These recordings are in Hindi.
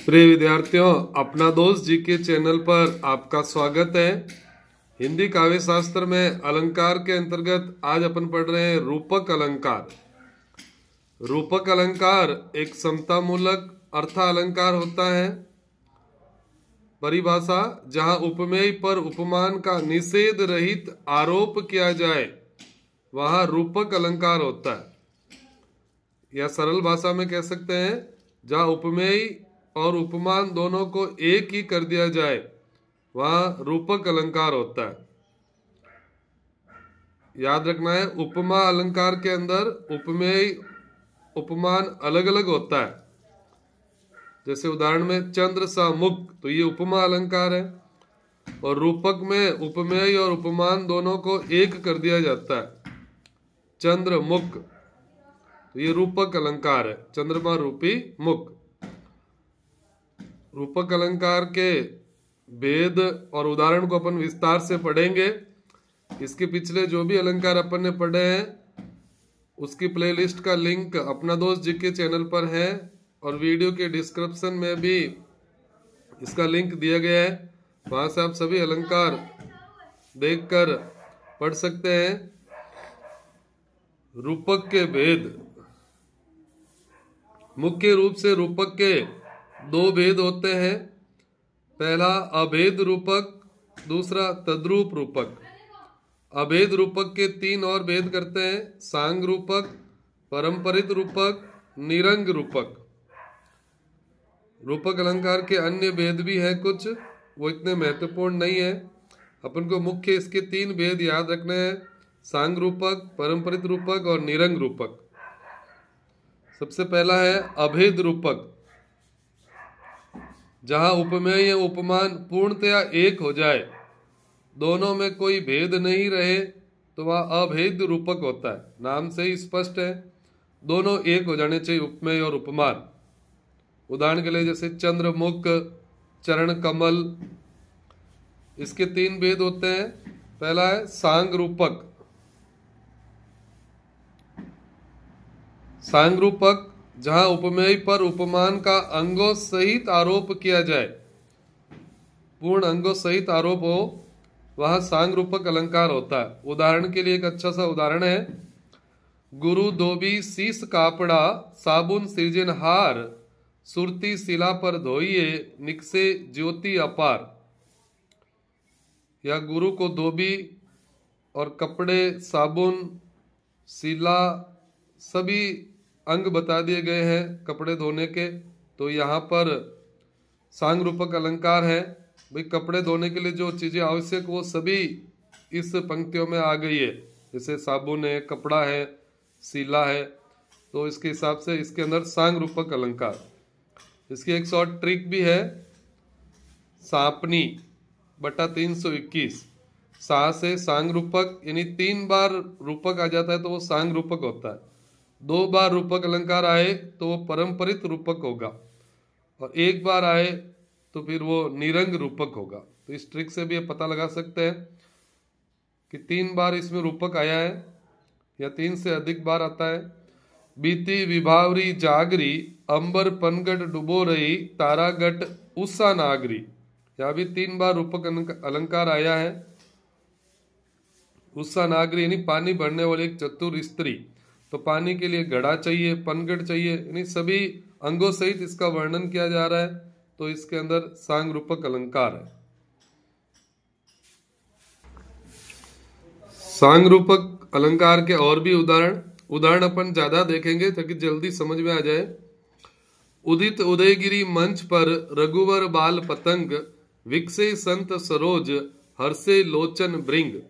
प्रिय विद्यार्थियों, अपना दोस्त जी के चैनल पर आपका स्वागत है। हिंदी काव्य शास्त्र में अलंकार के अंतर्गत आज अपन पढ़ रहे हैं रूपक अलंकार। रूपक अलंकार एक समतामूलक अर्थ अलंकार होता है। परिभाषा: जहां उपमेय पर उपमान का निषेध रहित आरोप किया जाए वहां रूपक अलंकार होता है। या सरल भाषा में कह सकते हैं, जहां उपमेय और उपमान दोनों को एक ही कर दिया जाए वहां रूपक अलंकार होता है। याद रखना है, उपमा अलंकार के अंदर उपमेय उपमान अलग अलग होता है। जैसे उदाहरण में चंद्र सा मुख, तो ये उपमा अलंकार है, और रूपक में उपमेय और उपमान दोनों को एक कर दिया जाता है। चंद्र मुख, तो ये रूपक अलंकार है, चंद्रमा रूपी मुख। रूपक अलंकार के भेद और उदाहरण को अपन विस्तार से पढ़ेंगे। इसके पिछले जो भी अलंकार अपन ने पढ़े हैं उसकी प्लेलिस्ट का लिंक अपना दोस्त जी के चैनल पर है, और वीडियो के डिस्क्रिप्शन में भी इसका लिंक दिया गया है। वहां से आप सभी अलंकार देखकर पढ़ सकते हैं। रूपक के भेद: मुख्य रूप से रूपक के दो भेद होते हैं। पहला अभेद रूपक, दूसरा तद्रूप रूपक। अभेद रूपक के तीन और भेद करते हैं: सांग रूपक, परंपरित रूपक, निरंग रूपक। रूपक अलंकार के अन्य भेद भी हैं कुछ, वो इतने महत्वपूर्ण नहीं है। अपन को मुख्य इसके तीन भेद याद रखने हैं: सांग रूपक, परंपरित रूपक और निरंग रूपक। सबसे पहला है अभेद रूपक। जहां उपमेय उपमान पूर्णतया एक हो जाए, दोनों में कोई भेद नहीं रहे, तो वह अभेद रूपक होता है। नाम से ही स्पष्ट है, दोनों एक हो जाने चाहिए, उपमेय और उपमान। उदाहरण के लिए जैसे चंद्रमुख, चरण कमल, इसके तीन भेद होते हैं। पहला है सांग रूपक। सांग रूपक जहां उपमेय पर उपमान का अंगों सहित आरोप किया जाए, पूर्ण अंगों सहित आरोप हो, वह सांग रूपक अलंकार होता है। उदाहरण के लिए एक अच्छा सा उदाहरण है: गुरु धोबी शीस कापड़ा, साबुन सृजनहार, सुरती शिला पर धोइए, निकसे ज्योति अपार। या गुरु को धोबी और कपड़े, साबुन, शिला सभी अंग बता दिए गए हैं कपड़े धोने के, तो यहाँ पर सांग रूपक अलंकार है। भाई, कपड़े धोने के लिए जो चीजें आवश्यक वो सभी इस पंक्तियों में आ गई है। जैसे साबुन है, कपड़ा है, शिला है, तो इसके हिसाब से इसके अंदर सांग रूपक अलंकार। इसकी एक शॉर्ट ट्रिक भी है: सांपनी बटा 321। सा से सांग रूपक, यानी 3 बार रूपक आ जाता है तो वो सांग रूपक होता है। 2 बार रूपक अलंकार आए तो वो परंपरित रूपक होगा, और 1 बार आए तो फिर वो निरंग रूपक होगा। तो इस ट्रिक से भी ये पता लगा सकते हैं कि 3 बार इसमें रूपक आया है या 3 से अधिक बार आता है। बीती विभावरी जागरी, अंबर पनगट डुबो रही, तारागट उषा नागरी। यहाँ भी 3 बार रूपक अलंकार आया है। उषा नागरी यानी पानी भरने वाली एक चतुर स्त्री, तो पानी के लिए घड़ा चाहिए, पनगट चाहिए, यानी सभी अंगों सहित इसका वर्णन किया जा रहा है, तो इसके अंदर सांग रूपक अलंकार है। सांग रूपक अलंकार के और भी उदाहरण अपन ज्यादा देखेंगे ताकि जल्दी समझ में आ जाए। उदित उदयगिरी मंच पर रघुवर बाल पतंग, विकसे संत सरोज, हर्षे लोचन भृंग।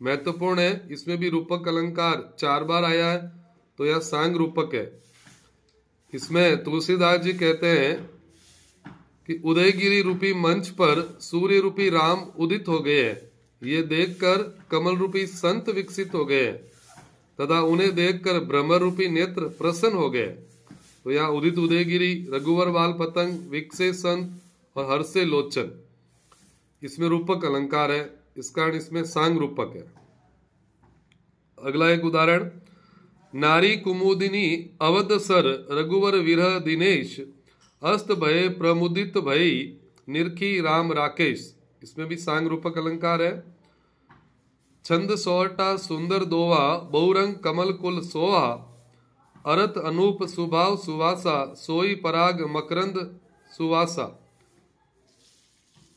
महत्वपूर्ण है, इसमें भी रूपक अलंकार 4 बार आया है, तो यह सांग रूपक है। इसमें तुलसीदास जी कहते हैं कि उदयगिरी रूपी मंच पर सूर्य रूपी राम उदित हो गए हैं, ये देखकर कमल रूपी संत विकसित हो गए हैं, तथा उन्हें देखकर भ्रमर रूपी नेत्र प्रसन्न हो गए। तो यह उदित उदयगिरी, रघुवर बाल पतंग, विकसे संत और हर्षे लोचन, इसमें रूपक अलंकार है, इस कारण इसमें सांग रूपक है। अगला एक उदाहरण: नारी कुमुदिनी अवध सर, रघुवर विरह दिनेश, अस्त भय प्रमुदित भई निरखी राम राकेश, इसमें भी सांग रूपक अलंकार है। छंद सोहटा सुंदर दोवा बहुरंग कमल कुल सोहा, अरत अनूप सुभाव सुवासा सोई पराग मकरंद सुवासा।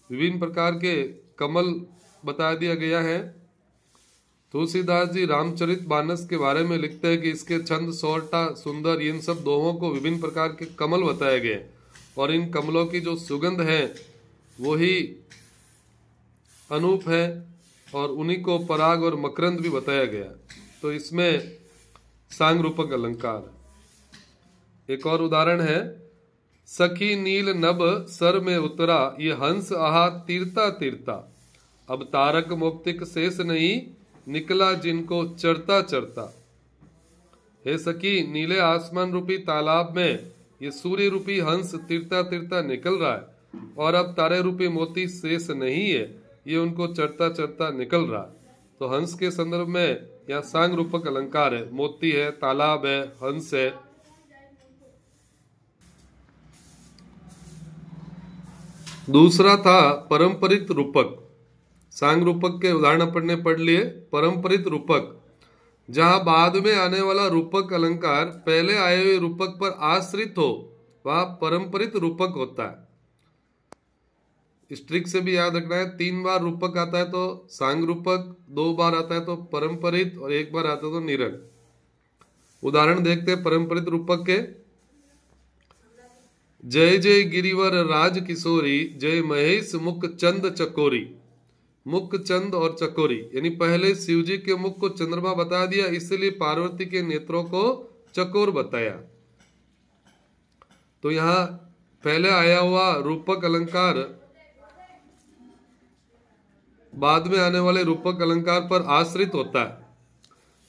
विभिन्न प्रकार के कमल बता दिया गया है। तुलसीदास जी रामचरित मानस के बारे में लिखते हैं कि इसके छंद सोहटा सुंदर इन सब दोहों को विभिन्न प्रकार के कमल बताए गए और इन कमलों की जो सुगंध है वो ही अनूप है और उन्हीं को पराग और मकरंद भी बताया गया। तो इसमें सांग रूपक अलंकार। एक और उदाहरण है, सखी नील नभ सर में उतरा ये हंस आहा तीरता तीरता, अब तारक मुक्तिक शेष नहीं निकला जिनको चरता चरता। हे सखी, नीले आसमान रूपी तालाब में ये सूर्य रूपी हंस तीरता तीरता निकल रहा है और अब तारे रूपी मोती शेष नहीं है, ये उनको चरता चरता निकल रहा। तो हंस के संदर्भ में यहाँ सांग रूपक अलंकार है, मोती है, तालाब है, हंस है। दूसरा था परंपरित रूपक। सांग रूपक के उदाहरण अपन ने पढ़ लिए। परंपरित रूपक, जहां बाद में आने वाला रूपक अलंकार पहले आए हुए रूपक पर आश्रित हो, वह परंपरित रूपक होता है। इस ट्रिक से भी याद रखना है, 3 बार रूपक आता है तो सांग रूपक, 2 बार आता है तो परंपरित और 1 बार आता है तो निरंग। उदाहरण देखते हैं परंपरित रूपक के। जय जय गिरिवर राज किशोरी, जय महेश मुख चंद चकोरी। मुख चंद और चकोरी यानी पहले शिव जी के मुख को चंद्रमा बता दिया, इसलिए पार्वती के नेत्रों को चकोर बताया। तो यहां पहले आया हुआ रूपक अलंकार बाद में आने वाले रूपक अलंकार पर आश्रित होता है।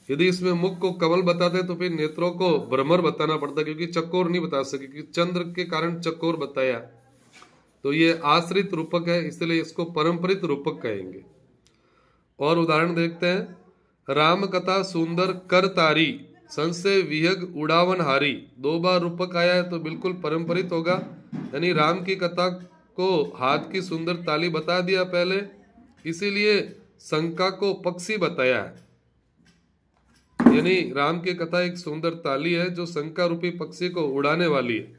यदि इसमें मुख को कमल बताते तो फिर नेत्रों को भ्रमर बताना पड़ता, क्योंकि चकोर नहीं बता सके, क्योंकि चंद्र के कारण चकोर बताया। तो ये आश्रित रूपक है, इसलिए इसको परंपरित रूपक कहेंगे। और उदाहरण देखते हैं। राम कथा सुंदर कर तारी, संशय विहग उड़ावन हारी। 2 बार रूपक आया है तो बिल्कुल परंपरित होगा, यानी राम की कथा को हाथ की सुंदर ताली बता दिया पहले, इसीलिए शंका को पक्षी बताया है। यानी राम की कथा एक सुंदर ताली है जो शंका रूपी पक्षी को उड़ाने वाली है।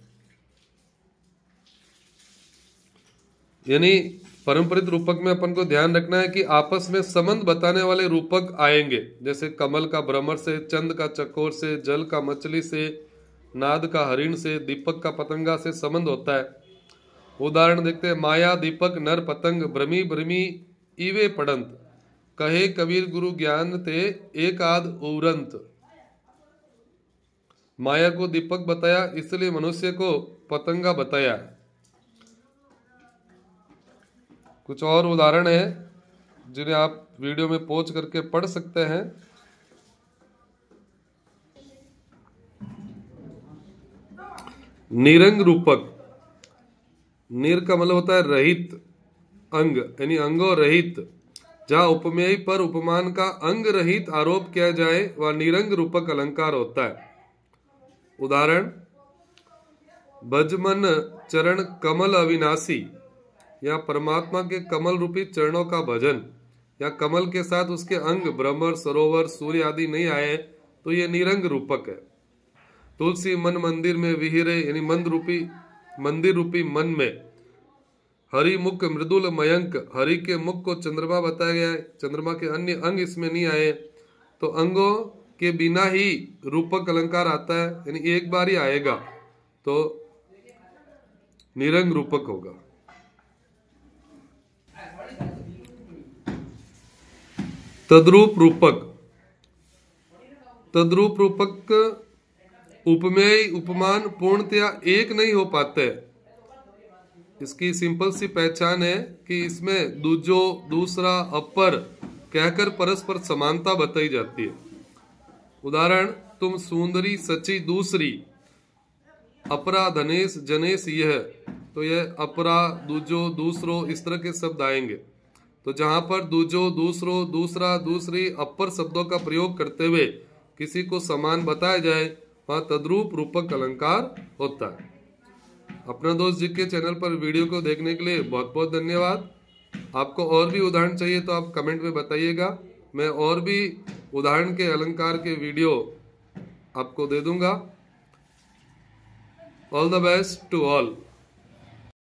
यानी परंपरित रूपक में अपन को ध्यान रखना है कि आपस में संबंध बताने वाले रूपक आएंगे, जैसे कमल का भ्रमर से, चंद का चकोर से, जल का मछली से, नाद का हरिण से, दीपक का पतंगा से संबंध होता है। उदाहरण देखते हैं। माया दीपक नर पतंग, भ्रमी भ्रमी इवे पड़ंत, कहे कबीर गुरु ज्ञान ते एक आध उरंत। माया को दीपक बताया, इसलिए मनुष्य को पतंगा बताया। कुछ और उदाहरण है जिन्हें आप वीडियो में पॉज करके पढ़ सकते हैं। निरंग रूपक। निर का मतलब होता है रहित, अंग यानी अंगों रहित। जहां उपमेय पर उपमान का अंग रहित आरोप किया जाए वह निरंग रूपक अलंकार होता है। उदाहरण। भजमन चरण कमल अविनाशी, या परमात्मा के कमल रूपी चरणों का भजन, या कमल के साथ उसके अंग भ्रमर, सरोवर, सूर्य आदि नहीं आए तो ये निरंग रूपक है। तुलसी मन मंदिर में विहिरे, यानी मंदिर रूपी मन में। हरि मुख मृदुल मयंक, हरि के मुख को चंद्रमा बताया गया है, चंद्रमा के अन्य अंग इसमें नहीं आए, तो अंगों के बिना ही रूपक अलंकार आता है, यानी एक बार ही आएगा तो निरंग रूपक होगा। तद्रूप रूपक। तद्रूप रूपक उपमेय उपमान पूर्णतया एक नहीं हो पाते। इसकी सिंपल सी पहचान है कि इसमें दूजो, दूसरा, अपर कहकर परस्पर समानता बताई जाती है। उदाहरण। तुम सुंदरी सची दूसरी, अपरा धनेश जनेश यह, तो यह अपरा, दूजो, दूसरो इस तरह के शब्द आएंगे। तो जहां पर दूजो, दूसरो, दूसरा, दूसरी, अपर शब्दों का प्रयोग करते हुए किसी को समान बताया जाए वहां तद्रूप रूपक अलंकार होता है। अपना दोस्त जी के चैनल पर वीडियो को देखने के लिए बहुत बहुत धन्यवाद। आपको और भी उदाहरण चाहिए तो आप कमेंट में बताइएगा, मैं और भी उदाहरण के अलंकार के वीडियो आपको दे दूंगा। All the best to all.